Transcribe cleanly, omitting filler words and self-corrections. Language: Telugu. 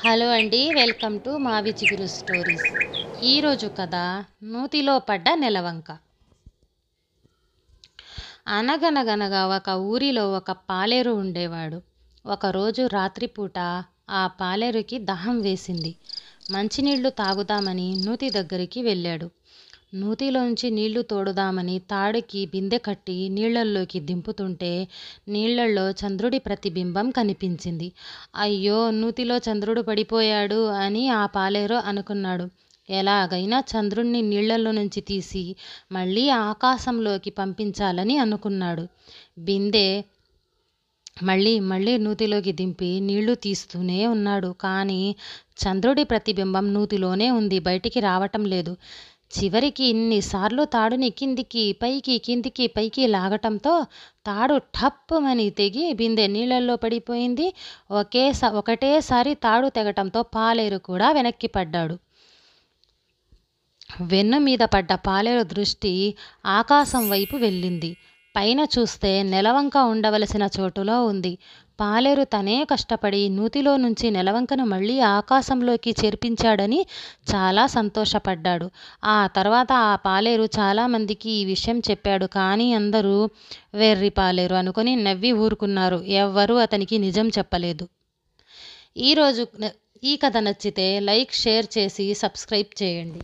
హలో అండి, వెల్కమ్ టు మావి చిగురు స్టోరీస్. ఈరోజు కథ నూతిలో పడ్డ నెలవంక. అనగనగనగా ఒక ఊరిలో ఒక పాలేరు ఉండేవాడు. ఒకరోజు రాత్రిపూట ఆ పాలేరుకి దాహం వేసింది. మంచినీళ్లు తాగుదామని నూతి దగ్గరికి వెళ్ళాడు. నూతిలోంచి నీళ్లు తోడుదామని తాడుకి బిందె కట్టి నీళ్లల్లోకి దింపుతుంటే నీళ్లల్లో చంద్రుడి ప్రతిబింబం కనిపించింది. అయ్యో, నూతిలో చంద్రుడు పడిపోయాడు అని ఆ పాలేరు అనుకున్నాడు. ఎలాగైనా చంద్రుణ్ణి నీళ్లలో నుంచి తీసి మళ్ళీ ఆకాశంలోకి పంపించాలని అనుకున్నాడు. బిందె మళ్ళీ మళ్ళీ నూతిలోకి దింపి నీళ్లు తీస్తూనే ఉన్నాడు. కానీ చంద్రుడి ప్రతిబింబం నూతిలోనే ఉంది, బయటికి రావటం లేదు. చివరికి ఇన్నిసార్లు తాడుని కిందికి పైకి కిందికి పైకి లాగటంతో తాడు ఠప్పుమని తెగి బిందె నీళ్లలో పడిపోయింది. ఒకటేసారి తాడు తెగటంతో పాలేరు కూడా వెనక్కి పడ్డాడు. వెన్ను మీద పడ్డ పాలేరు దృష్టి ఆకాశం వైపు వెళ్ళింది. పైన చూస్తే నెలవంక ఉండవలసిన చోటులో ఉంది. పాలేరు తనే కష్టపడి నూతిలో నుంచి నెలవంకను మళ్ళీ ఆకాశంలోకి చేర్పించాడని చాలా సంతోషపడ్డాడు. ఆ తర్వాత ఆ పాలేరు చాలామందికి ఈ విషయం చెప్పాడు. కానీ అందరూ వెర్రి పాలేరు అనుకొని నవ్వి ఊరుకున్నారు. ఎవ్వరూ అతనికి నిజం చెప్పలేదు. ఈ కథ నచ్చితే లైక్, షేర్ చేసి సబ్స్క్రైబ్ చేయండి.